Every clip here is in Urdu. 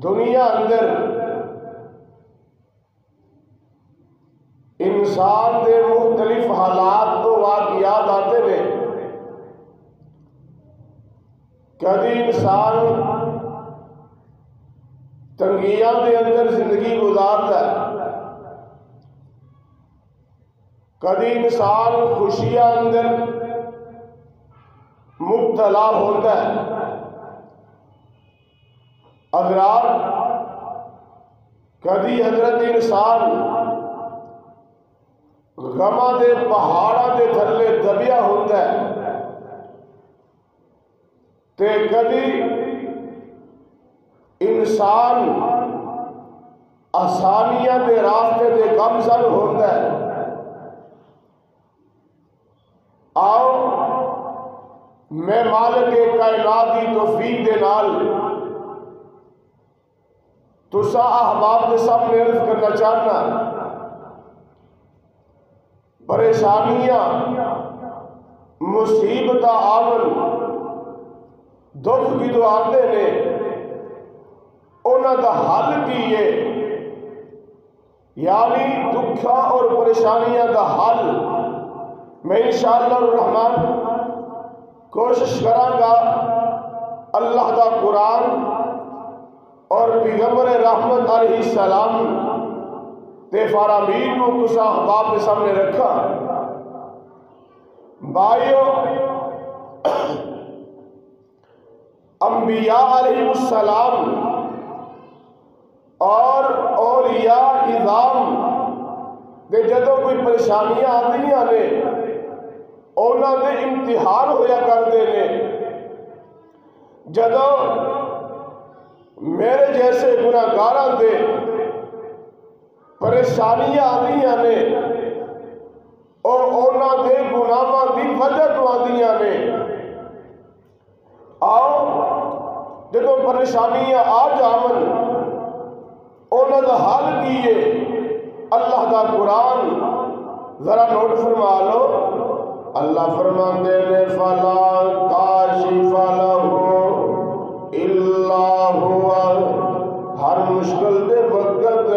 دنیا اندر انسان دے مختلف حالات تو واقعات آتے ہیں. کبھی انسان تنگیاں دے اندر زندگی گزارتا ہے، کبھی انسان خوشیاں اندر مبتلا ہوتا ہے. حضرات کبھی حضرت انسان غماں دے پہاڑاں دے تھلے دبیا ہوتا ہے، تے کبھی انسان آسانیاں دے راستے دے گامزن ہوتا ہے. آؤ میں مالک کائنات کی توفیق دے نال تسا احباب کے سامنے عرض کرنا چاہنا، پریشانیاں مصیبت آمن دکھ کی تو آتے نے، انہوں دا حل کی ہے، یعنی دکھا اور پریشانیاں دا حل میں انشاءاللہ الرحمن کوشش کرانگا اللہ دا قرآن اور پیغمبر رحمت علیہ السلام تے فرامین کو تسا احباب کے سامنے رکھا. بھائیو، انبیاء علیہ السلام اور اولیاء اعظام دے جدوں کوئی پریشانیاں آدیاں نے انہاں دے امتحان ہویا کرتے نے. جدوں میرے جیسے گناہگاراں دے پریشانیاں آدیاں نے اور انہاں دے گناہاں دی وجہ تو آدیاں نے. آؤ جدوں پریشانیاں آ جاون انہاں دا حل کیے اللہ دا قرآن ذرا نوٹ فرما لو. اللہ فرماندے نے فلا کاشف لہ الا هو، ہر مشکل دے وقت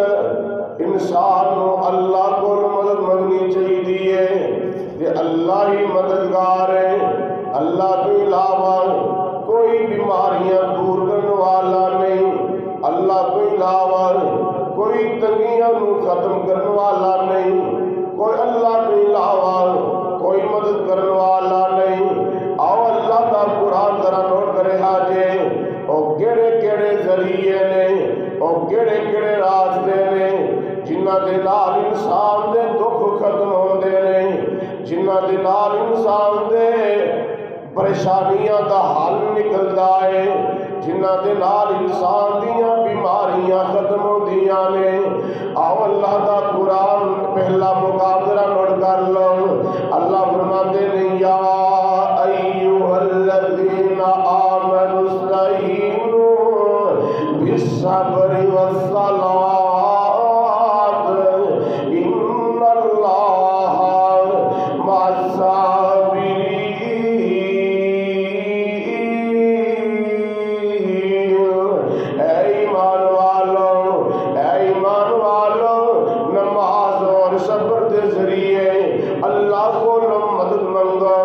انسان نو اللہ کو مدد منگنی چاہیے کہ اللہ ہی مددگار ہے. اللہ کے علاوہ کوئی بیماریاں دور کرنے والا نہیں، اللہ کے علاوہ کوئی تنگیاں نو ختم کرنے والا نہیں، کوئی اللہ کے علاوہ کوئی مدد کرنے والا نہیں. آؤ اللہ کا قرآن ذرا نوٹ کرے حاجے اور کیڑے کیڑے ذریعے نے اور کیڑے کیڑے راستے نے جنہ دے نال انسان دے دکھ ختم ہوندے نے، جنہ دے نال انسان دے پریشانیاں دا حل نکلدا ہے، جنہ دے نال انسان دیاں بیماریاں ختم ہوندیاں نے. آؤ اللہ دا قرآن پہلا مقام ذرا نوٹ کر لو. اللہ فرماندے نے یا ایھا الذین آمنوا استعینوا بالصبر والصلاۃ ان اللہ مع الصابرین. اے ایمان والو نماز اور صبر کے ذریعے اللہ کو مدد منگو،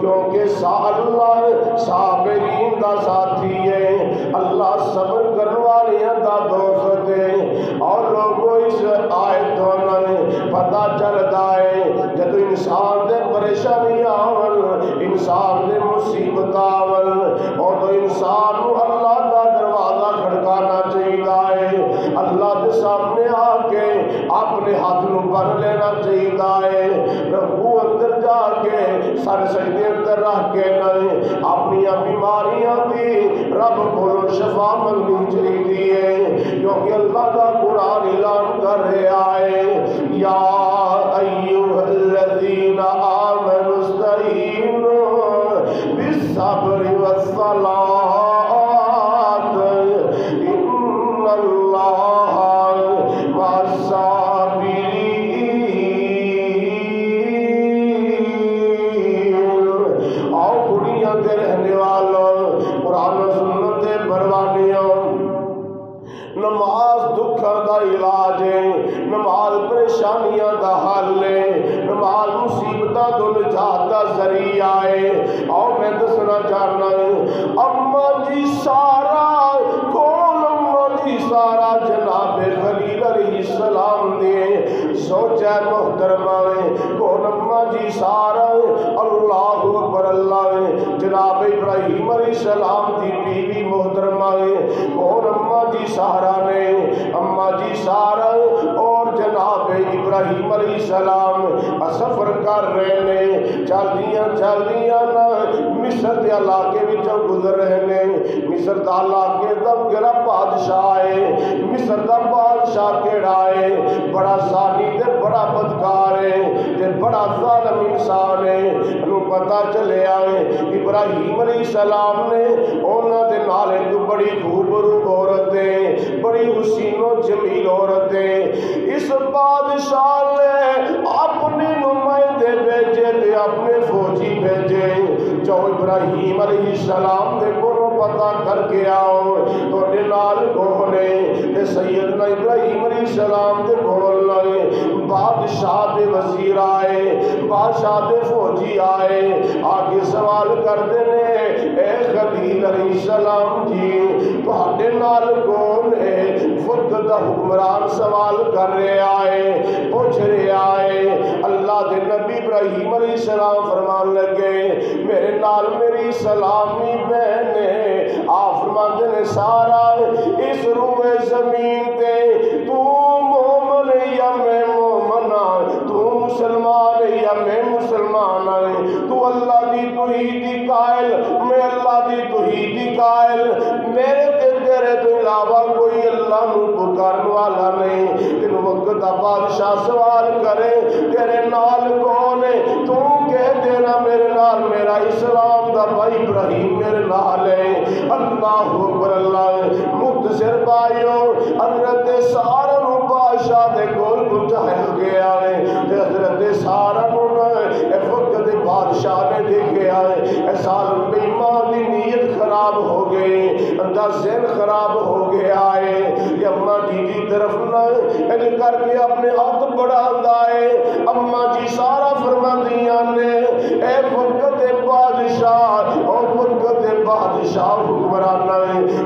کیونکہ اللہ صابرین کا ساتھی ہے، اللہ صبر کرنے والیاں کا دوست ہے. اور لوگوں اس آیت تو پتہ چلتا ہے جب انسان دے پریشانی آول، انسان دے مصیبت آول اور تو انسان کو اللہ کا دروازہ کھڑکانا چاہیے، اللہ کے سامنے آ کے اپنے ہاتھ نو بن لینا چاہیے، رکوع اندر جا کے سر سجدے اندر رکھ کے نہیں اپنی بیماریاں دی رب کو شفا منگنی چاہیے، کیونکہ اللہ کا قرآن اعلان کر رہا ہے یا ایھا الذین آمنوا استعینوا بالصبر والصلاۃ ان اللہ مع الصابرین. آؤ دنیا کے رہنے والوں، قرآن و سنت پروانیوں، نماز پریشانیاں دا حل ہے، نماز مصیبتاں تو نجات دا ذریعہ ہے۔ اور میں دسنا چاہنا ہے اماں جی سارا کون اماں جی سارا جناب خلیل علیہ السلام دے زوجہ محترمہ ہے، کون اماں جی سارا اللہ اکبر اللہ جناب ابراہیم علیہ السلام دی بیوی محترمہ ہے، کون اماں جی سارا نے اماں جی سارا اور جناب ابراہیم علیہ السلام سفر کر رہے نے، چل دیاں نا مصر دے علاقے وچوں گزر رہے نے۔ مصر دا علاقے دا کیڑا بادشاہ ہے، مصر دا بادشاہ کیڑا ہے، بڑا ظالم تے بڑا بدکار ہے تے بڑا ظالم انسان ہے۔ انہوں پتہ چلے آئے ابراہیم علیہ السلام نے انہاں دے نال ایک بڑی خوبرو عورت ہے، بڑی حسین و جمیل عورت ہے۔ اس بادشاہ نے اپنے نمائندے بھیجے تے اپنے فوجی بھیجے جو ابراہیم علیہ السلام دے کو پتہ کر کے آؤ تو نال کون ہے سیدنا ابراہیم علیہ السلام دے کول لائے بادشاہ دے وزیر آئے، بادشاہ دے فوجی آئے، آگے سوال کرتے نے اے خلیل علیہ السلام جی تہاڈے نال کون ہے؟ وقت دا حکمران سوال کر رہے آئے، پوچھ رہے آئے۔ اللہ دے نبی ابراہیم علیہ السلام فرمان لگے میرے نال میری سلامی بہن ہے۔ آپ فرماتے نے سارا اس روئے زمین تے تو مومن یا میں مومنہ، تو مسلمان یا میں مسلمان، تو اللہ دی توحیدی قائل میں اللہ دی توحیدی قائل، میرے تے تیرے تو علاوہ کوئی اللہ نو پکارن والا نہیں۔ تین وقت دا بادشاہ سوال کرے تیرے نال کون ہے؟ تو کہہ دینا میرے نال میرا اسلام دا بھائی ابراہیم میرے نال ہے۔ اللہ اکبر اللہ۔ مختصر بھائیوں حضرت سارا نو بادشاہ دے کول پہنچایا گیا ہے، حضرت سارا نو اے وقت دے بادشاہ نے دیکھا ہے اے سالم بے ایمان دی نیت خراب ہو گئی، اندھا ذہن خراب ہو گیا ہے، یہ اماں جی دی طرف نہ ان کر کے اپنے ہاتھ بڑھاندا ہے۔ اماں جی سارا فرماندیاں نے اے وقت دے بادشاہ اور وقت دے بادشاہ حکمران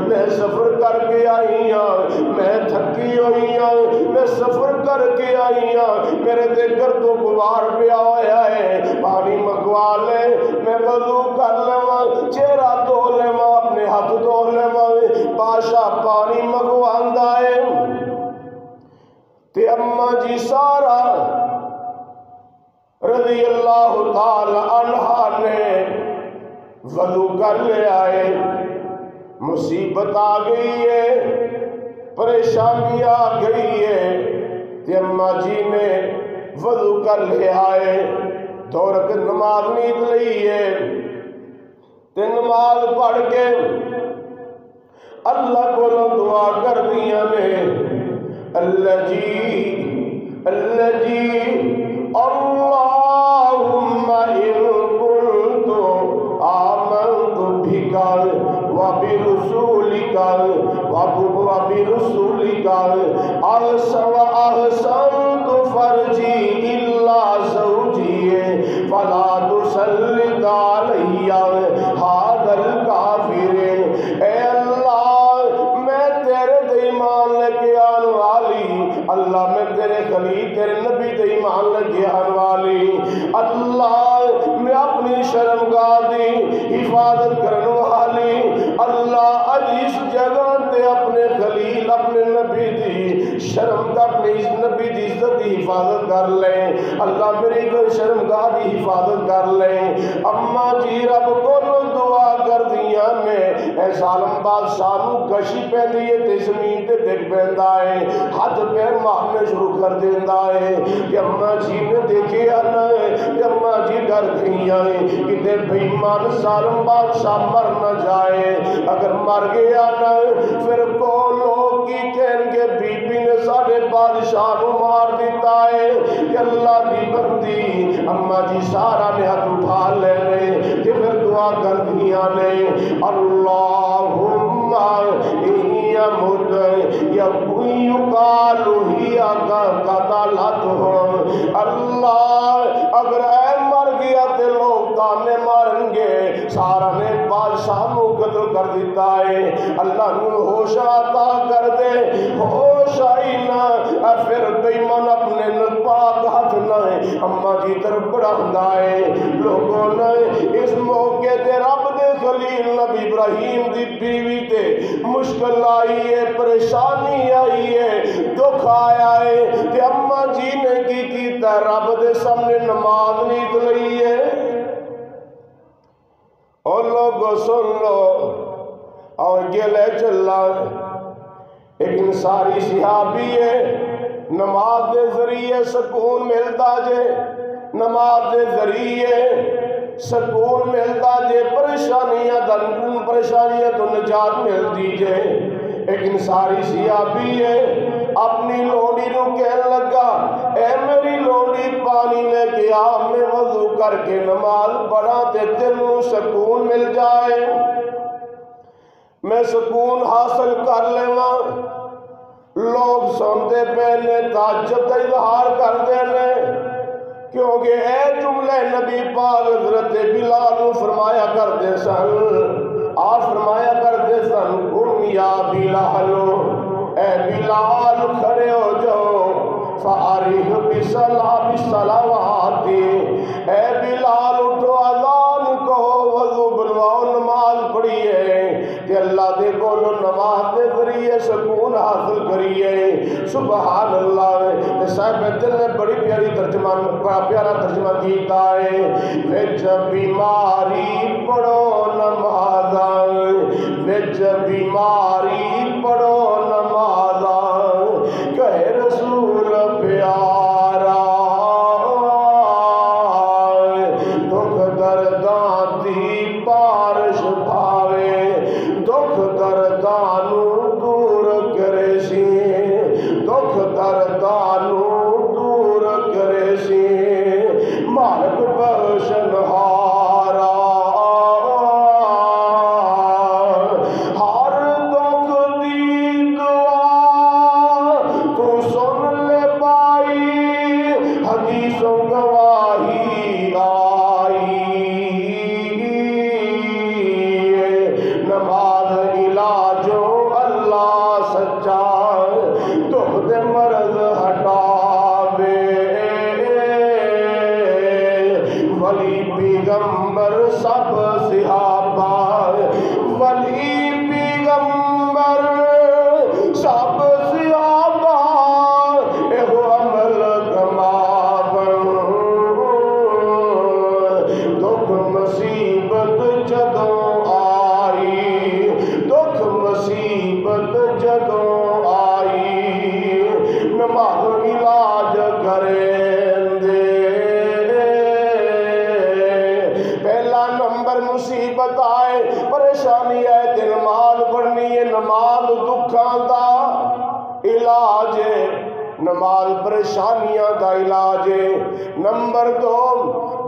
میں سفر کر کے آئی ہوں، میں تھکی ہوئی ہوں، میں سفر کر کے آئی ہوں، میرے تے گرد و غبار پیا ہوا ہے، پانی منگوا لے میں وضو کر لواں، چہرہ دھو لواں، اپنے ہاتھ دھو لواں۔ بادشاہ پانی منگواندا ہے تے اماں جی سارا رضی اللہ تعالی عنہ نے وضو کر لے آئے۔ مصیبت آ گئی ہے، پریشانی آ گئی ہے تے اماں جی نے وضو کر لے آئے، 2 رکعت نماز نیت لئی ہے تے نماز پڑھ کے اللہ کو دعا کر دیا نے اللہ جی اللہم ان کنت آمنت بک وبرسولک احسنت فرجی الا زوجی فلا تسلط علی هذا الکافر۔ اے اللہ میں تیرے دے ایمان لے آن والی، اللہ میں تیرے خلیل تیرے نبی دے ایمان لے آن والی، اللہ میں اپنی شرمگاہ دی حفاظت کرن والی، اللہ اس جگہ تے اپنے خلیل اپنے نبی دی شرمگاہ اپنے نبی دی عزت دی حفاظت کر لیں، اللہ میری کوئی شرمگاہ دی حفاظت کر لیں۔ اماں جی رب کو دعا کر دیا میں اے ظالم بادشاہ نو کشی پہ دیئے تے زمین تے ڈگ پیندا ہے، ہاتھ پیر مارنے شروع کر دیندا ہے کہ اماں جی نے دیکھے آنا ہے کہ اماں جی ڈر گئی ہیں کہ تے بے ایمان ظالم بادشاہ مر نہ جائے، اگر مر گیا نا پھر کو لوگ کی کہن کے بی بی نے سارے بادشاہ نو مار دیتا ہے کہ اللہ دی بندی۔ اماں جی سارا نے ہاتھ اٹھا لینے کہ پھر دعا کر دیا نے اللہم یمد یقال ہی آقا قتلت ہو، اللہ اگر اے مر گیا تے لوگ تانے مارن گے، سارا نے بادشاہ نو قتل کر دیتا ہے، اللہ نو ہوش عطا کر دے، ہوش آئی نہ پھر بیمان اپنے پاک ہاتھ نہ اماں دی طرف بڑھاندا ہے۔ لوگوں نے اس موقع تے رب دے خلیل نبی ابراہیم دی بیوی تے مشکل آئی ہے، پریشانی آئی ہے، دکھ آیا ہے، تے اماں جی نے کی کیتا رب دے سامنے نماز نیت لئی ہے۔ اور لوگوں سن لو اور گلے چلا ایک انصاری صحابی ہے، نماز دے ذریعے سکون ملتا جے، نماز دے ذریعے سکون ملتا جے، پریشانیاں تو نجات ملتی جے۔ ایک انصاری صحابی ہے، اپنی لونڈی نو کہنے لگا اے میری لونڈی پانی لے کے آ، میں وضو کر کے نماز پڑھا تے دل نو سکون مل جائے، میں سکون حاصل کر لیواں۔ لوگ سنتے پہنے تعجب کا اظہار کرتے ہیں، کیونکہ اے جملے نبی پاک حضرت بلال نو فرمایا کرتے سن، آپ فرمایا کرتے سن قم یا بلال، اے بلال کھڑے ہو جاؤ، فارغ بالصلوات، اے بلال اٹھو اذان کہو، وضو بنواؤ، نماز پڑھیے کہ اللہ دے کولو نماز دے ذریعے سکون حاصل کریے۔ سبحان اللہ، صاحب دل نے بڑی پیاری ترجمہ، بڑا پیارا ترجمہ کیتا ہے، وچ بیماری پڑھو نماز، وچ بیماری پڑھو نماز، کہے رسول پیارا، دکھ درداں دی بارش پاوے، دکھ دردانو دور کرے سی، دکھ دردانو دور کرے سی، مالک بخشنہارا، ہر دکھ دی دعا تو سن لے پائی، حدیثوں گواہی آئی، نماز علاجوں اللہ سچا، دکھ دے مرض ہٹاوے، ولی پیغمبر سب صحابہ، ولی پیغمبر سب صحابہ، ایہو عمل کماون، دکھ مصیبت جدوں آئی، دکھ مصیبت جدوں آئی، نماز علاج کریں دے۔ پہلا نمبر مصیبت آئے، پریشانی آئے تے نماز پڑھنی ہے، نماز دکھاں دا علاج ہے، نماز پریشانیاں دا علاج ہے۔ نمبر دو،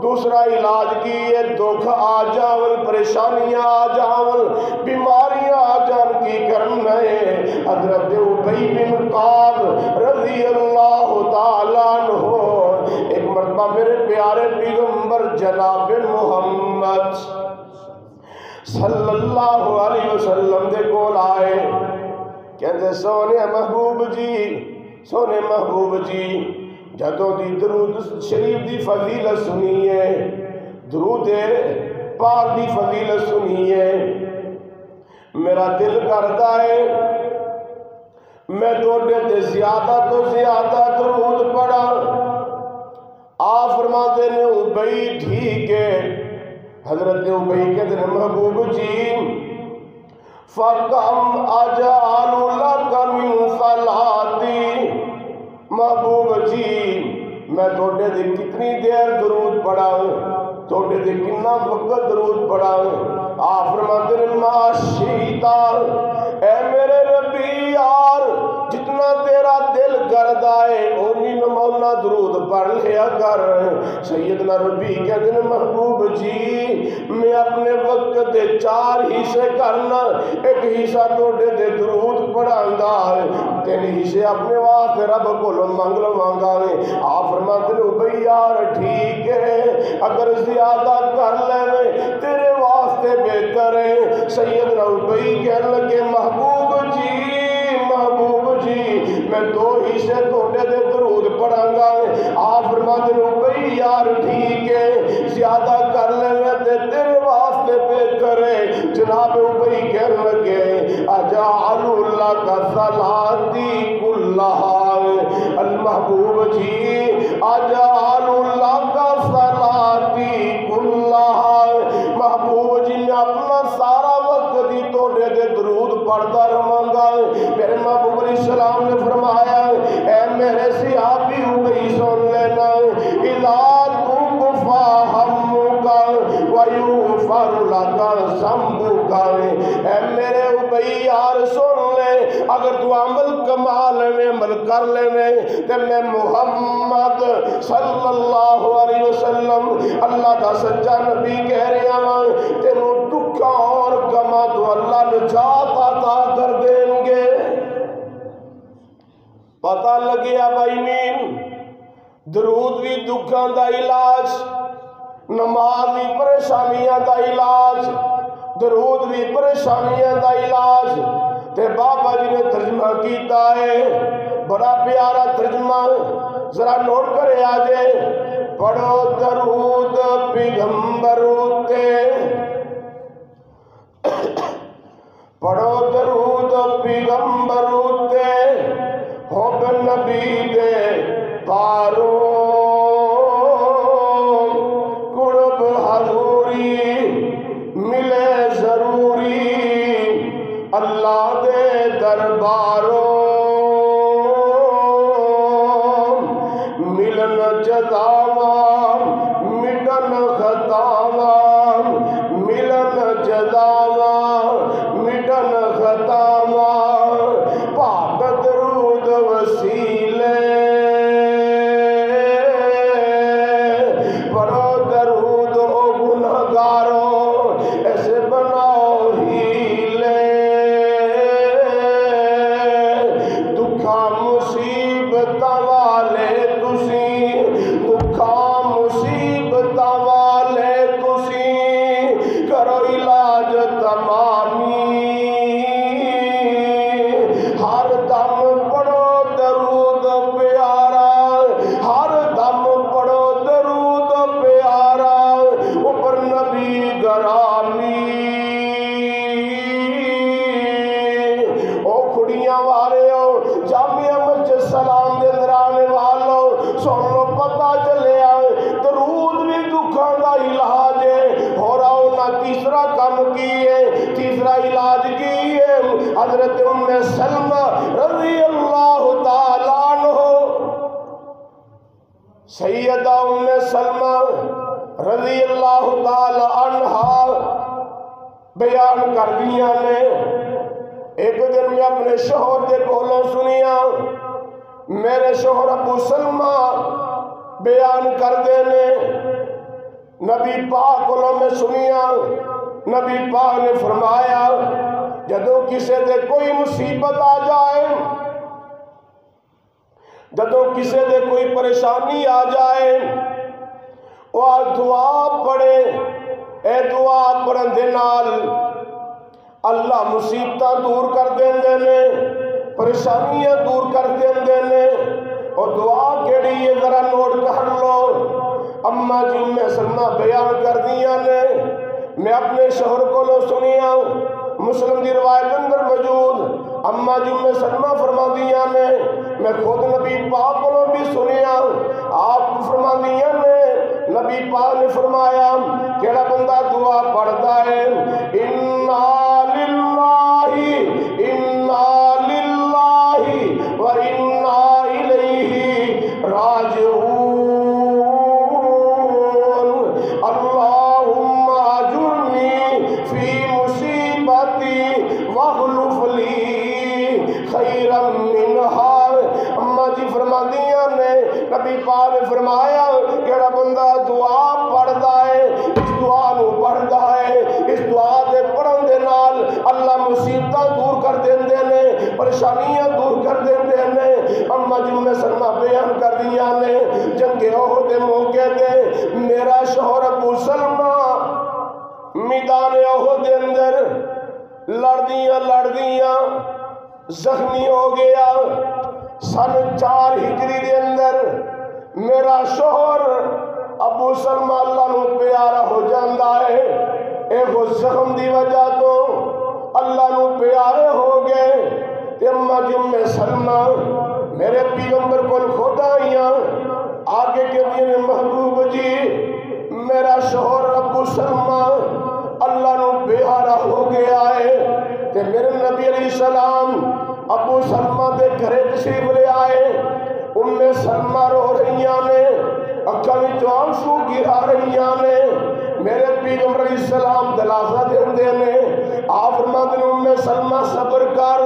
دوسرا علاج کی ہے، دکھ آ جاون، پریشانیاں آ جاون، بیماریاں آ جان کی کرنا ہے۔ حضرت ابی بن کعب رضی اللہ تعالیٰ عنہ ایک مرتبہ میرے پیارے پیغمبر جناب محمد صلی اللہ علیہ وسلم دے کول آئے، کہتے سونے محبوب جی، سونے محبوب جی، جدوں دی درود شریف دی فضیلت سنیے، درود پاک دی فضیلت سنیے، میرا دل کرتا ہے میں توڑے تے زیادہ تو زیادہ درود پڑھا۔ آپ فرماتے ہیں ابی ٹھیک ہے، حضرت ابی کہتے ہیں محبوب جی، فَقَمْ أَجْعَلُ لَكَ مِنْ صَلَاتِي، محبوب جی میں توڑے دے کتنی دیر درود پڑھا، توڑے دے کتنا وقت درود پڑھا۔ آپ فرماتے ہیں ما شئتا، اے میرے ربی یار جتنا تیرا دل کرد آئے اونی نمونا درود پڑھ لیا کر۔ سیدنا ربی کہتے ہیں محبوب جی میں اپنے وقت دے 4 حصے کرنا، ایک حصہ توڑے دے درود پڑھاندہ ہے، 3 حصے اپنے واسطے رب کو منگل مانگا ہے۔ آپ فرماتے ہیں بھئی یار ٹھیک ہے اگر زیادہ کر لے تیرے واسطے بہتر ہے۔ سیدنا ابئی کہنے لگے محبوب جی میں 2 حصے توڑے دے درود پڑھاں گا۔ آپ فرماتے ہیں ابئی یار ٹھیک ہے زیادہ کر لے تے تیرے واسطے بہتر ہے۔ جناب ابئی کہنے لگے اجعل اللہ کا صلاتی کلہا، المحبوب جی اجعل اللہ کا صلاتی کلہا، محبوب جی میں اپنا سارا وقت دی توڑے دے درود پڑھتا رہاں گا۔ میرے محبوب علیہ السلام نے فرمایا اے میرے صحابی ابئی سن لینا، اذا تکفا ہمکا ویغفر لکا ذنبک، اے میرے ابئی یار سن لے اگر تو عمل کمال میں عمل کر لے تے میں محمد صلی اللہ علیہ وسلم اللہ دا سچا نبی کہہ رہا ہوں تینوں دکھا اور غماں تو اللہ نجات عطا کر دیں گے۔ پتہ لگیا بھائی مین درود بھی دکھاں دا علاج، نماز بھی پریشانیاں دا علاج، درود بھی پریشانیاں دا علاج۔ تے بابا جی نے ترجمہ کیتا ہے بڑا پیارا ترجمہ، ذرا نوٹ کرے آجے پڑھو درود پیغمبر تے، پڑھو درود پیغمبر تے، حب نبی دے پاروں قرب حضوری ملے ضروری اللہ دے درباروں ملن جزاواں مٹن خطاواں، ملن جزاواں مٹن خطاواں، پاک درود وسیلے پڑھو درود او گنہگاروں ایسے بناؤ ہیلے، دکھا مصیبت والے تسی، دکھا مصیبت والے تسی، کرو علاج تمامی، ہر دم پڑھو درود پیارا، ہر دم پڑھو درود پیارا اوپر نبی گرامی۔ او کھڑیاں والے ہو جامعہ مسجد سلام دے اندر آنے والوں سن لو پتہ چلیا درود بھی دکھاں دا علاج ہے۔ ہو رہا ہونا تیسرا کام کی ہے، تیسرا علاج کی ہے، حضرت ام سلمہ رضی اللہ تعالیٰ عنہ، سیدہ ام سلمہ رضی اللہ تعالیٰ عنہ بیان کر دیا نے ایک دن میں اپنے شوہر دے کولوں سنیا، میرے شوہر ابو سلمہ بیان کر دینے نبی پاک کولوں میں سنیا، نبی پاک نے فرمایا جدوں کسے دے کوئی مصیبت آ جائے، جدوں کسے دے کوئی پریشانی آ جائے وہ دعا پڑھے، اے دعا پڑھن دے نال اللہ مصیبتاں دور کر دیں نے، پریشانیاں دور کر دیں نے۔ اور دعا کیڑی ہے ذرا نوٹ کر لو، اماں جی میں سلمہ بیان کر دیا نے، میں اپنے شوہر کو لو سنیا، مسلم دی روایت اندر موجود اماں جی میں سلمہ فرما دیا نے، میں خود نبی پاک کو بھی سنیا، آپ فرما دیا نے، نبی پاک نے فرمایا کیڑا بندہ دعا پڑھتا ہے اِنَّا لِلَّهِ وَإِنَّا إِلَيْهِ راجعون، اللہم اجرنی فی مصیبتی واخلف لی خیرا منہا، پاک نے فرمایا کیڑا بندہ دعا پڑھدا ہے اس دعا نو پڑھدا ہے اس دعا دے پڑھن دے نال اللہ مصیبتاں دور کر دیندے نے پریشانیاں دور کر دیندے نے اما جی سلمہ بیان کر دیاں نے جنگ احد دے موقع تے میرا شوہر ابو سلمہ میدان احد دے اندر لڑدیاں زخمی ہو گیا سن 4 ہجری دے اندر میرا شوہر ابو سلمہ اللہ نو پیارا ہو جاندا ہے اے وہ زخم دی وجہ تو اللہ نو پیارے ہو گئے تے اما سلمہ میرے پیغمبر کو خود آئیاں آگے کے دین محبوب جی میرا شوہر ابو سلمہ اللہ نو پیارا ہو گیا ہے تے میرے نبی علیہ السلام ابو سلمہ دے گھرے تشریف لے آئے سلمہ رو رہیاں نے اکھاں وچوں آنسو گرا رہیاں نے میرے پیغمبر علیہ السلام دلاسا دیندے نے آپ فرماندے نے سلمہ صبر کر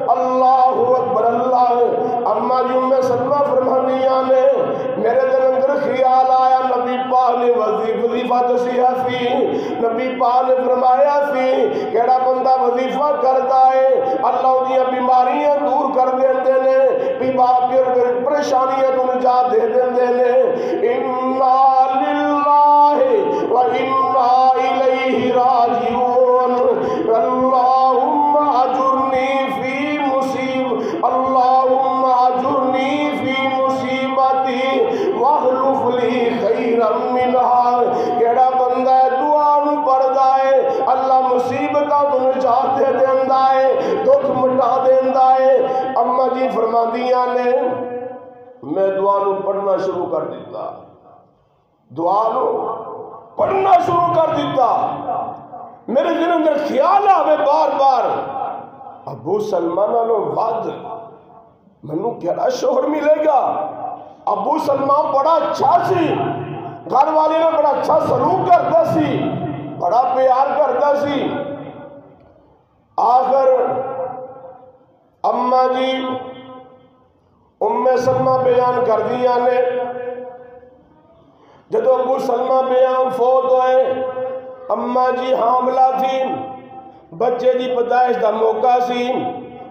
اللہ اکبر اللہ اما جی سلمہ فرماندیاں نے میرے دل اندر خیال آیا نبی پاک نے وظیفہ دسیا سی نبی پاک نے فرمایا سی کیڑا بندہ وظیفہ کرتا ہے اللہ دیاں بیماریاں دور کر دیندے نے پریشانیاں تو نجات دے دیندے نے انا للہ و انا الیہ راجعون اللہم اجرنی فی مصیبتی واخلف لی خیرا منہا کیڑا بندہ دعا نو پڑھدا ہے اللہ مصیبتاں تو نجات دے دیندا ہے دکھ مٹا دیندا ہے اما جی فرماندیاں نے میں دعا نو پڑھنا شروع کر دیتا میرے دل اندر خیال آوے بار بار ابو سلمہ نالوں ود منو کیڑا شوہر ملے گا ابو سلمہ بڑا اچھا سی گھر والے نے بڑا اچھا سلوک کرتا سی بڑا پیار کرتا سی آخر اما جی سلمہ بیان کر دیا نے جب ابو سلمہ بیان فوت ہوئے اما جی حاملہ تھی بچے دی پیدائش دا موقع سی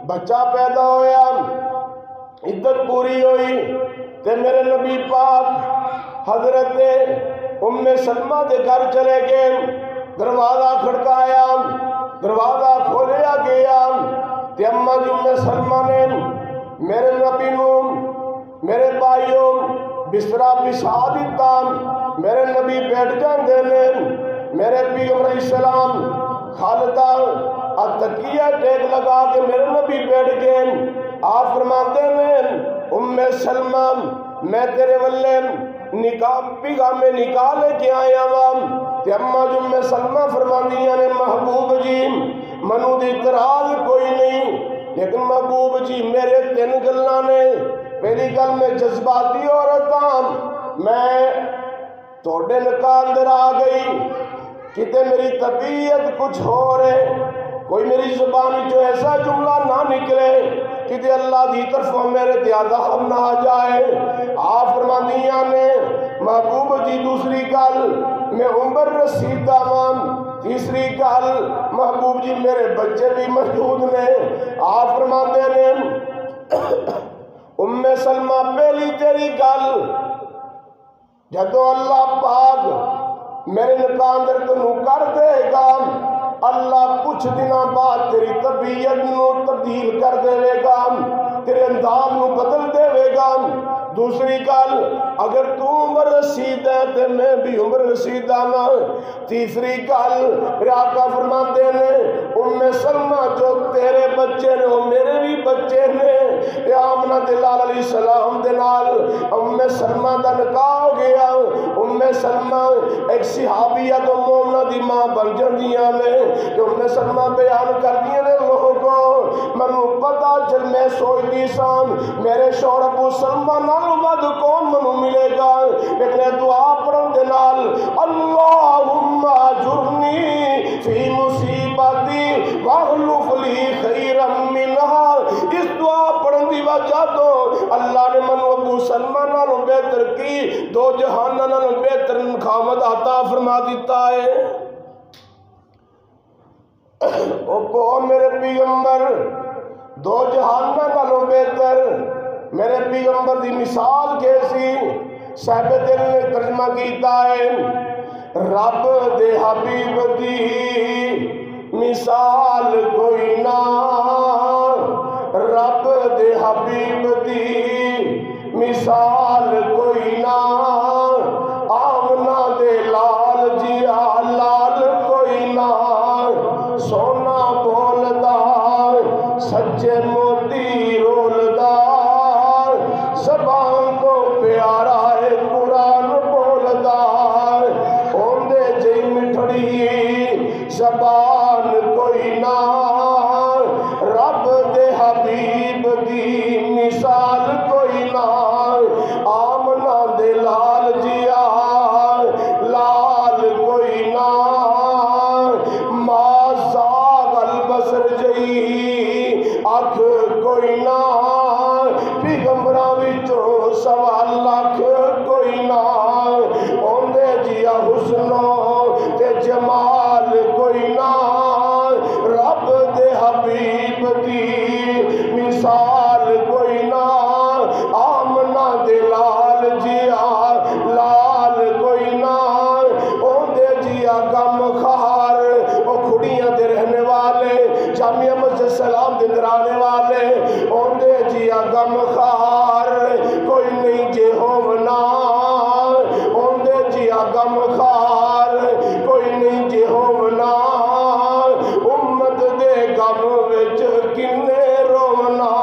بچہ پیدا ہویا عدت پوری ہوئی تے میرے نبی پاک حضرت سلمہ دے گھر چلے گئے دروازہ کھڑکایا دروازہ کھولیا گیا تے اما جی سلمہ نے میرے نبی نو میرے بھائیوں بسترا بچھا دیتا میرے نبی بیٹھ جاندے نے میرے پیغمبر علیہ السلام خالدہ تکیہ ٹیک لگا کے میرے نبی بیٹھ گئے آپ فرماتے ہیں سلمہ میں تیرے ولے پیغام میں نکاح لے کے آیا تے اما سلمہ فرماندیاں نے محبوب جی منو دی اعتراض کوئی نہیں لیکن محبوب جی میرے 3 گلاں نے پہلی گل میں جذباتی عورت ہوں میں توڑے نکاح اندر آ گئی کتے میری طبیعت کچھ ہو رہے کوئی میری زبان جو ایسا جملہ نہ نکلے کتے اللہ دی طرفوں میرے عذاب نہ آ جائے آپ فرماندیاں نے محبوب جی دوسری گل میں عمر رسیدہ تیسری گل محبوب جی میرے بچے بھی موجود نے آپ فرماتے نے سلمہ پہلی تیری گل جدو اللہ پاک میرے نکاح اندر تنو کر دے گا اللہ کچھ دنوں بعد تیری طبیعت نو تبدیل کر دے گا تیرے انداز نو بدل دے گا دوسری گل اگر تو عمر رسید ہے تو میں بھی عمر رسید آنا تیسری گل پھر آقا فرماتے ہیں سلمہ جو تیرے بچے نے وہ میرے بھی بچے نے آمنہ دلال علیہ السلام دنال سلمہ دا نکاح ہو گیا سلمہ ایک صحابیہ تو مومنہ دی ماں بن جاندیاں نے کہ سلمہ بیان کر دیا نے لوگوں کو منو پتا چل میں سوچتی سان میرے شوہر ابو سلمہ نالوں ود کون منو ملے گا لیکن دعا پڑھن دے نال اللہم اجرنی فی مصیبتی واخلف لی خیرا منہا اس دعا پڑھن دی وجہ تو اللہ نے منو ابو سلمہ نالوں بہتر کی، دو جہان نالوں بہتر خامد عطا فرما دیتا ہے۔ او کو میرے پیغمبر دو جہان نالوں بہتر، میرے پیغمبر دی مثال کیسی؟ صاحب دل نے ترجمہ کیتا ہے، رب دے حبیب دی مثال کوئی نہ، رب دے حبیب دی مثال کوئی نہ، آمنہ دے لال جیا لال کوئی نہ، سونا بولدار سچے موتی رولدار، زبان کو پیارا ہے قرآن بولدار، اوندے جی مٹھڑی زبان کوئی نہ، رب دے حبیب دی مثال کوئی نہ، آمنہ دے لال جیا لال کوئی نہ، ما زاغ البصر جئی اکھ کوئی نہ، پیغمبراں وچوں سوا لاکھ کوئی نہ، اوندے جیا حسنوں تے جمال کوئی نہ، رب دے حبیب دی مثال کوئی نہ، آمنہ دے لال جیا لال کوئی نہ، اوندے جیا غم خار او کھڑیاں دے رہنے والے، جامعہ مسجد سلام دے اندر آنے والے، اوندے جیا غم خار کوئی نہیں جے ہومنا، اوندے جیا غم خار کوئی نہیں جے ہومنا، امت دے غم وچ کنے رونا،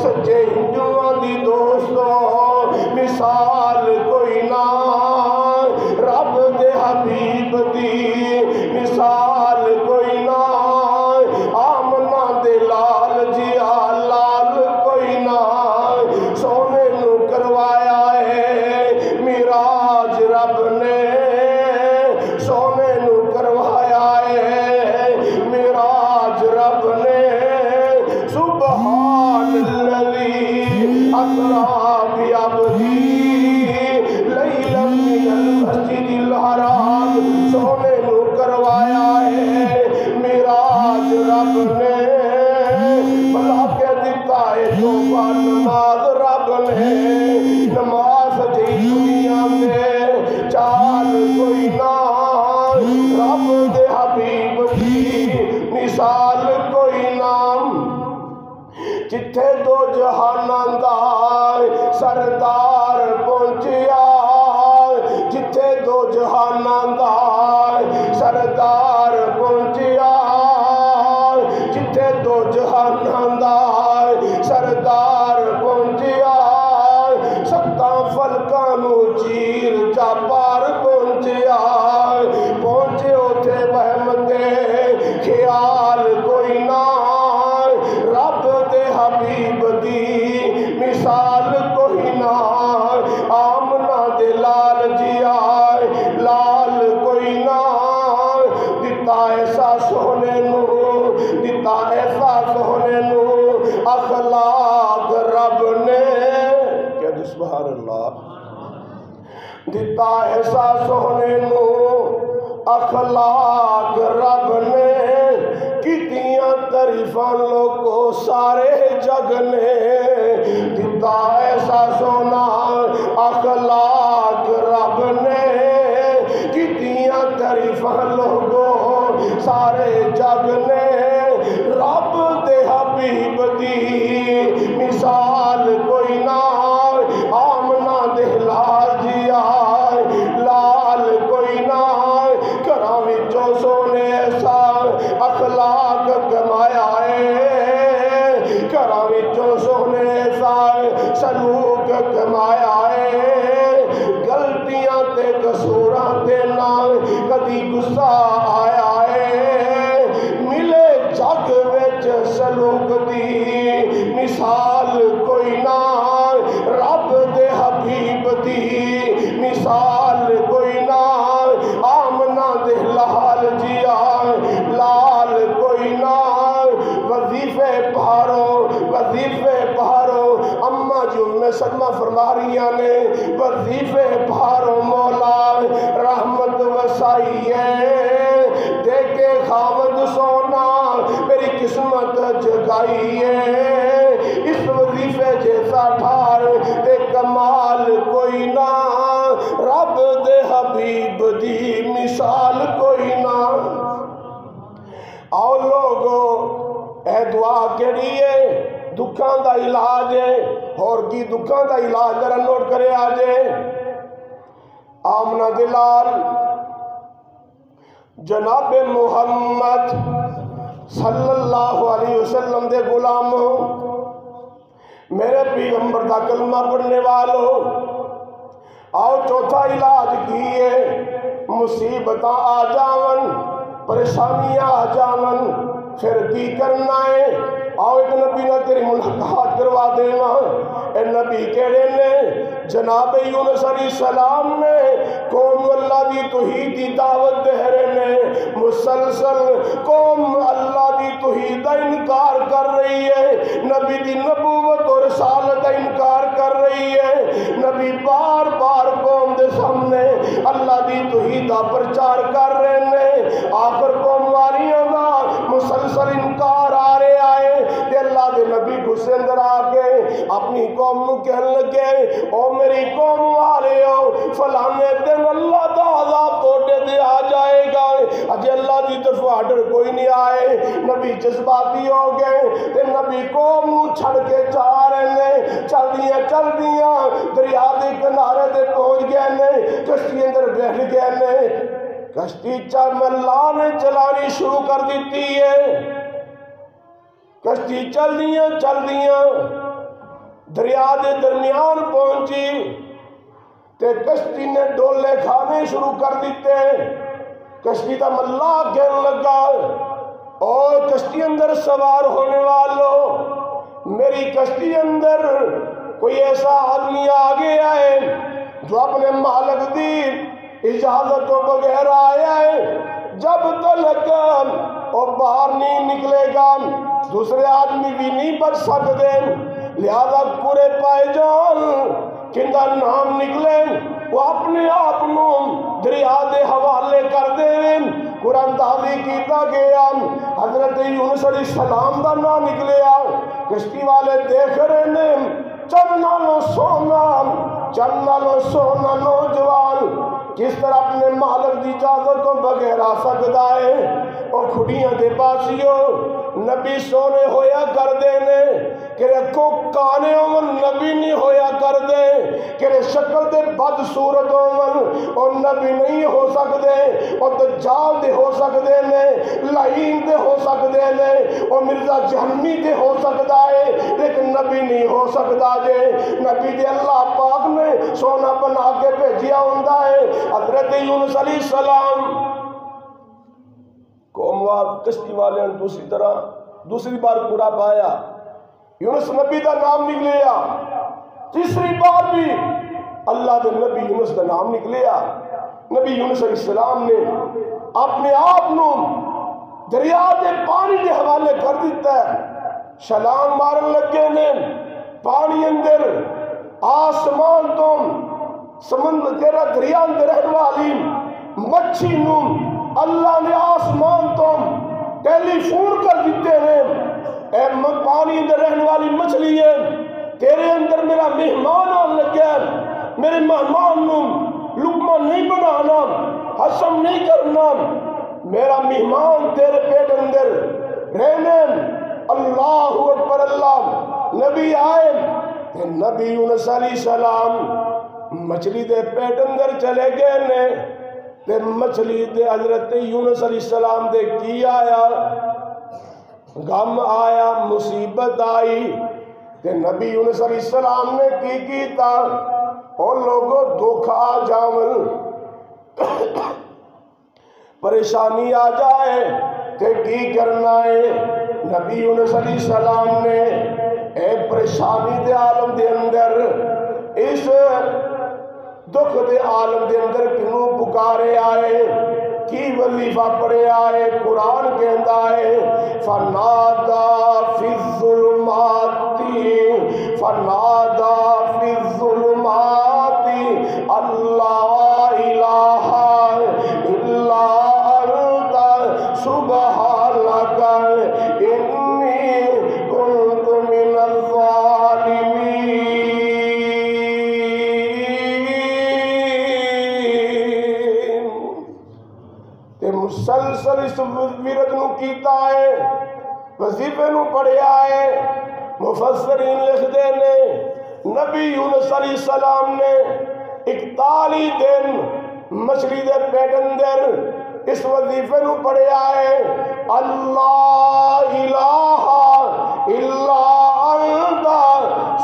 سچے ہندوؤں دی دوستو مثال کوئی نہ، رب دے حبیب دی مثال کوئی نہ، آمنہ دے لال جیا لال کوئی نہ، سونے نو کروایا ہے معراج رب نے، سونے نو کروایا ہے معراج رب نے، سبحان الذی اسریٰ بعبدہ لیلا من المسجد الحرام، سونے نو کروایا ہے معراج رب نے، بلا کے دیتا ہے توبہ نماز رب نے، نماز جی دنیا میں چال کوئی نہ، رب دے حبیب کی مثال کوئی نہ، جتھے دو جہاناں دا سردار پہنچیا، جتھے دو جہاناں دا سردار پہنچیا، جتھے دو جہاناں دا سردار پہنچیا، ستاں فلکاں نو چیر جا پار پہنچیا، پہنچے اوتھے وہم دے خیال کوئی نہ، رب دے حبیب دی مثال کوئی نہ، آمنہ دے لال جیا لال کوئی نہ، دتا ایسا سونے نو، دتا ایسا سونے نو اخلاق رب نے، کیا جی سبحان اللہ، دتا ایسا سونے نو اخلاق رب نے، کتیاں تعریفاں لوگوں سارے جگ نے، دتا ایسا سونا اخلاق رب نے، کتیاں تعریفاں لوگوں سارے جگ نے، رب دے حبیب دی مثال کوئی نہ، آمنہ دے لال جیا لال کوئی نہ، گھراں وچوں سونے ایسا اخلاق کمایا ہے، گھراں وچوں سونے ایسا سلوک کمایا ہے، غلطیاں تے قصوراں تے نال کدی غصہ آیا ہے، ملے جگ وچ سلوک دی مثال کوئی نہ، رب دے حبیب دی مثال کوئی نہ، آمنہ دے لال جیا لال کوئی نہ، وظیفے پہارو اما میں صدمہ فرما رہی نے وظیفے بھارو مولا رحمت وسائی ہے دیکھے خاوند سونا میری قسمت جگائی ہے اس وظیفے جیسا ٹھار دے کمال کوئی نہ رب دے حبیب دی مثال کوئی نہ آؤ لوگو اے دعا کیڑی ہے دکھاں دا علاج ہے اور کی دکھاں دا علاج ذرا نوٹ کرے آجے آمنہ دلال جناب محمد صلی اللہ علیہ وسلم دے غلام میرے پیغمبر دا کلمہ پڑھنے والوں آؤ چوتھا علاج کیے مصیبتاں آ جاون پریشانیاں آ جاون پھر کی کرنا ہے آؤ ایک نبی نہ تیری ملاقات کروا دے اے نبی کہڑے نے جناب یونس علیہ السلام نے قوم اللہ دی توحید دی دعوت دے رہے نے مسلسل قوم اللہ دی توحید دا انکار کر رہی ہے نبی دی نبوت اور رسالت دا انکار کر رہی ہے نبی بار بار قوم دے سامنے اللہ دی توحید دا پرچار کر رہے نے آخر قوم والیاں دا مسلسل انکار آ رہے آئے کہ اللہ دے نبی غصے اندر آ کے اپنی قوم نو کہنے لگے او میری قوم والے ہو فلانے دن اللہ دا عذاب توڑے دے آ جائے گا اجے اللہ دی طرف آرڈر کوئی نہیں آئے نبی جذباتی ہو گئے تے نبی قوم نو چھڑ کے جا رہے نے چل دیاں دریا دے کنارے دے پہنچ گئے نے کشتی اندر بیٹھ گئے نے کشتی اللہ نے چلانی شروع کر دیتی ہے کشتی چل دیاں دریا دے درمیان پہنچی تے کشتی نے ڈولے کھانے شروع کر دیتے کشتی تا ملا کہنے لگا اور کشتی اندر سوار ہونے والوں میری کشتی اندر کوئی ایسا آدمی آگے آئے جو اپنے مالک دی اجازت تو بغیر آیا ہے جب تک وہ باہر نہیں نکلے گا دوسرے آدمی بھی نہیں بچ سکتے لہذا پورے پائے جان کندہ نام نکلے وہ اپنے آپ نو دریا دے حوالے کر دے قرآن دعوی کیتا گیا حضرت یونس علیہ السلام دا نام نکلیا کشتی والے دیکھ رہے نے چند نالو سونا نوجوان کس طرح اپنے مالک دی اجازت کو بغیر آ سکتا ہے اور کھڑیاں دے پاسیوں نبی سونے ہویا کر دینے کہ کو کانے ہوں نبی نہیں ہویا کر دے کہ شکل دے بد صورت ہوں اور نبی نہیں ہو سکتے اور دجال دے ہو سکتے نے لعین دے ہو سکتے نے اور مرزا جہنمی دے ہو سکتا ہے لیکن نبی نہیں ہو سکتا جے نبی دے اللہ پاک نے سونا بنا کے بھیجیا ہوندہ ہے حضرت یونس علیہ السلام قوم کشتی والے دوسری بار کوڑا پایا یونس نبی دا نام نکلیا تیسری بار بھی اللہ دے نبی یونس دا نام نکلیا نبی یونس علیہ السلام نے اپنے آپ نو دریا دے پانی دے حوالے کر دیتا ہے شلانگ مارن لگے نے پانی اندر آسمان تم سمندر تیرا دریا اندر رہن والی مچھی نو اللہ نے آسمان تم ٹیلی فون کر دیتے ہیں اے پانی اندر رہنے والی مچھلی ہے تیرے اندر میرا مہمان آن لگا میرے مہمان نو لقمہ نہیں بنانا حسم نہیں کرنا میرا مہمان تیرے پیٹ اندر رہنے اللہ اکبر اللہ نبی آئے کہ نبی یونس علیہ السلام مچھلی دے پیٹ اندر چلے گئے نے تے مچھلی دے حضرت یونس علیہ السلام دے کی آیا غم آیا مصیبت آئی تے نبی یونس علیہ السلام نے کی کیتا اور لوگوں دھوکہ آ جاون پریشانی آ جائے تے کی کرنا ہے نبی یونس علیہ السلام نے اے پریشانی دے عالم دے اندر اس دکھ دے عالم دے اندر کنوں پکارے آئے کی وظیفہ پڑے آئے قرآن کہندا ہے فنادا فی الظلمات فنادا فی مسلسل اس ورد نو کیتا ہے، وظیفے نو پڑھیا ہے۔ مفسرین لکھتے نے نبی یونس علیہ السلام نے 41 دن مچھلی دے پیٹ اندر اس وظیفے نو پڑھیا ہے، اللہ الہ الا انت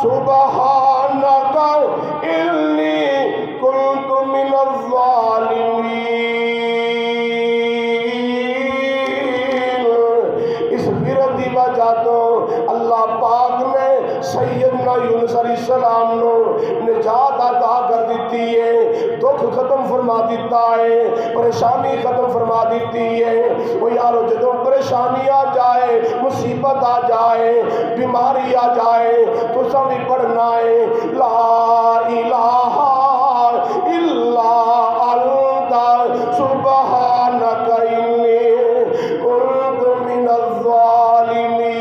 سبحانک انی کنت من الظالمین۔ اس ورد دی وجہ تو اللہ پاک نے سیدنا یونس علیہ السلام نو نجات عطا کر دیتی ہے، دکھ ختم فرما دیتا ہے، پریشانی ختم فرما دیتی ہے۔ وہ یارو جدوں پریشانی آ جائے، مصیبت آ جائے، بیماری آ جائے تو سبھی پڑھنا ہے لا الہ الا انت سبحانک انی کنت من الظالمین۔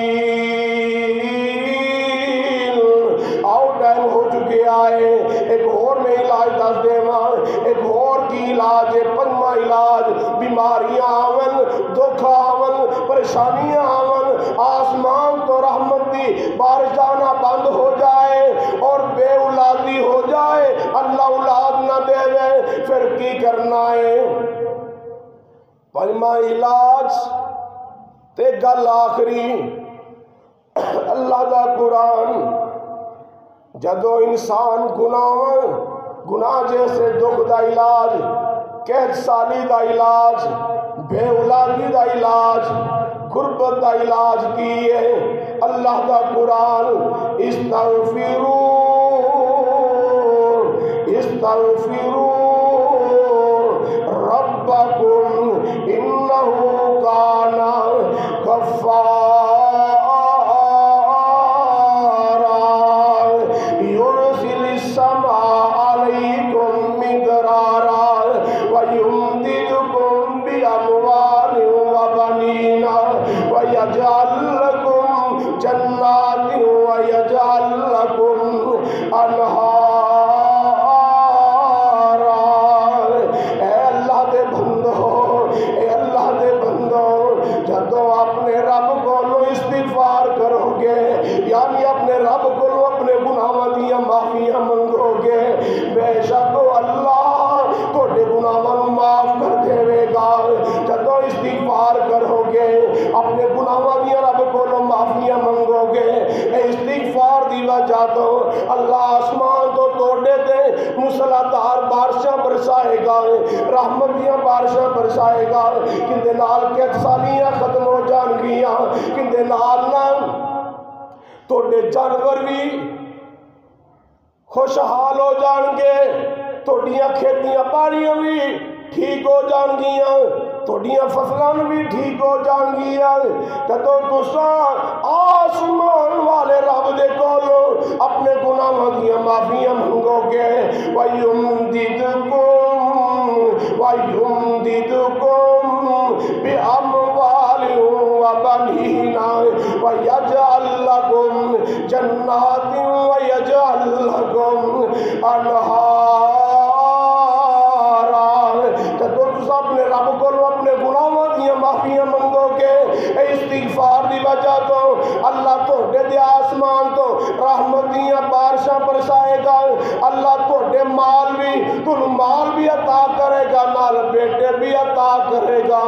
آؤ ٹائم ہو چکے آئے، ایک اور میں علاج دس دے ماں، ایک اور کی علاج ہے، پنجواں علاج۔ بیماریاں آون، دکھ آون، پریشانیاں آون، آسمان تو رحمت دی بارش آنا بند ہو جائے اور بے اولادی ہو جائے، اللہ اولاد نہ دے دے، پھر کی کرنا ہے؟ پنجواں علاج تے گل آخری، اللہ دا قرآن جدو انسان گناہ جیسے دکھ دا علاج، قحط سالی دا علاج، بے اولادی دا علاج، غربت دا علاج کیے، اللہ دا قرآن استغفروا ربکم انہو کان غفارا یرسل السماء علیکم مدرارا ویمددکم باموال وبنین ویجعل لکم جنات ویجعل لکم انہارا۔ اے اللہ دے بندو، جدو اپنے رب کو استغفار کرو گے، یعنی اپنے رب کو اپنے گناہاں دیا معافیاں منگو گے، بے شک اللہ تھوڑے گناہاں معاف کر دے گا۔ جدو استغفار کرو گے، اپنے گناہاں دیا رب کو معافیاں منگو گے، اے استغفار دی وجہ تو اللہ آسمان تو توڑے دے مسلادھار بارشاں برسائے گا، رحمت دیاں بارشاں برسائے گا، کندے نال قحط سالیاں ختم ہو جان گیاں، کندے نال توڑے جانور بھی خوشحال ہو جان گے، توڑیاں کھیتیاں پاڑیاں بھی ٹھیک ہو جان گیاں، توڑیاں فصلان بھی ٹھیک ہو جان گیاں۔ تو تساں آسمان والے رب دے کولو اپنے گناہاں دیاں معافیاں منگو گے، وَيُمْدِدْكُمْ بِأَمْوَالٍ وَبَنِينَ وَيَجْعَلْ لَكُمْ جَنَّاتٍ وَيَجْعَلْ لَكُمْ أَنْهَارًا۔ جب تم اپنے رب کو اپنے گناہوں دیا معافیاں منگو گے، استغفار دی وجہ تو اللہ توڑے دے آسمان تو رحمت دیاں بارشاں برسائے گا، اللہ توڑے مال بھی عطا کرے گا، نال بیٹے بھی عطا کرے گا،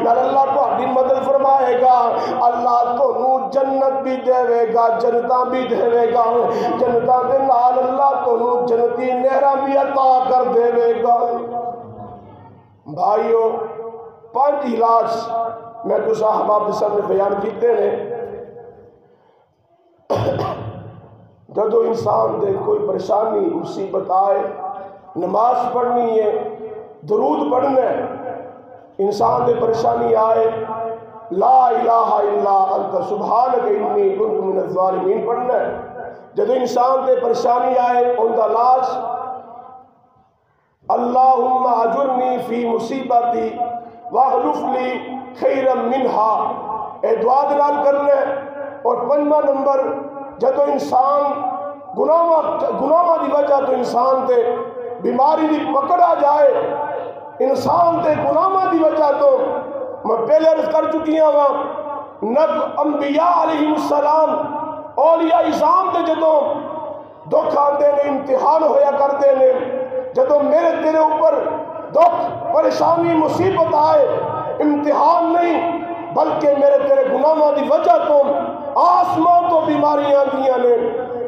نال اللہ تہاڈی مدد فرمائے گا، اللہ تانوں جنت بھی دے گا، جنتاں بھی دے گا، جنتاں دے نال اللہ تانوں جنتی نہراں بھی عطا کر دے گا۔ بھائیو، 5 علاج میں تو صاحباب سب نے بیان کیتے نے۔ جدو انسان دے کوئی پریشانی مصیبت آئے، نماز پڑھنی ہے، درود پڑھنا ہے، انسان دے پریشانی آئے، لا الہ الا انت سبحانک انی کنت من الظالمین پڑھنا ہے۔ جدو انسان دے پریشانی آئے، ان دا علاج اللہم اجرنی فی مصیبتی واخلف لی خیرا منہا، اے دعا دلال کرنا ہے۔ اور 5واں نمبر، جدو انسان گناہاں دی وجہ تو انسان تے بیماری دی پکڑ آ جائے، انسان تے گناہاں دی وجہ تو میں پہلے عرض کر چکی ہوں نب انبیاء علیہ السلام اولیاء اظام دے جدوں دکھ آندے نے امتحان ہویا کرتے نے جدوں میرے تیرے اوپر دکھ پریشانی مصیبت آئے امتحان نہیں بلکہ میرے تیرے گناہوں دی وجہ تو آسمان تو بیماریاں دیا نے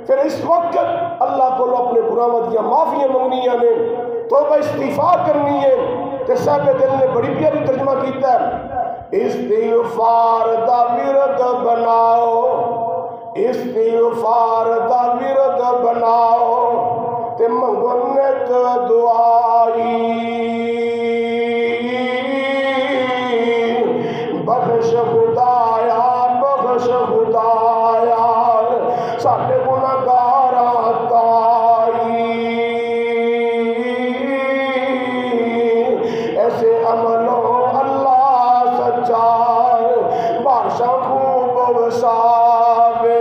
پھر اس وقت اللہ کو اپنے گناہوں دیا معافیاں منگنیاں نے توبہ استغفار کرنی ہے کہ صاحب دل نے بڑی پیاری ترجمہ کیتا ہے استغفار دا ورد بناؤ استغفار دا ورد بناؤ تے منگنت دعائی بخش خدایا بخش خدایا ساڈے گناہگاراں تائی ایسے عملوں اللہ سچا بادشاہ خوب وساوے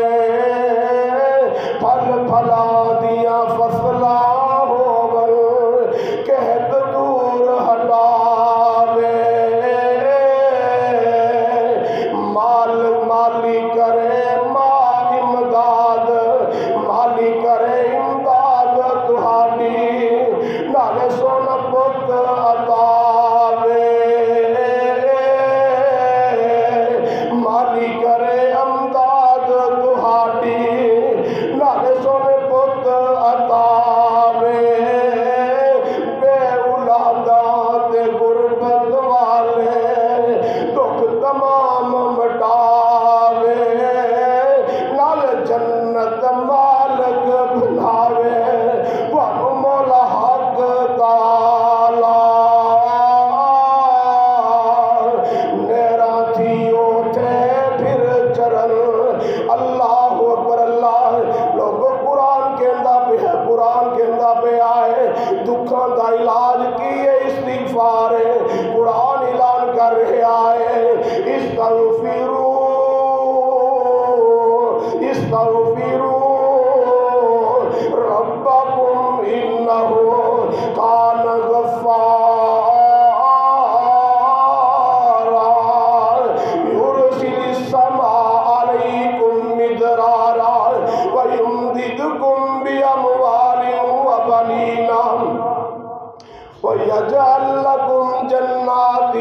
پھل پھلا دیا فصلاں ہوون قحط دور ہٹاوے مال مالی کرے ماں امداد مالی کرے امداد تہاڈی نالے سونا پت عطاوے مالی کرے امداد تہاڈی نالے سونے پت عطاوے بے اولاداں تے غربت والے دکھ تمام مٹاوے نال جنت مالک بناوے تانوں مولا حق تعالی نیرا تھی اوٹھے پھر چرن اللہ اکبر اللہ لوگوں قرآن کہندا پہ ہے قرآن کہندا پہ آئے دکھاں دا علاج کیے استغفار ہے قرآن اعلان کر رہے آئے استغفروا استغفروا ربکم انہ کان غفارا یرسل السماء علیکم مدرارا ویمددکم باموال وبنین وَيَجْعَلْ لَكُمْ جَنَّاتٍ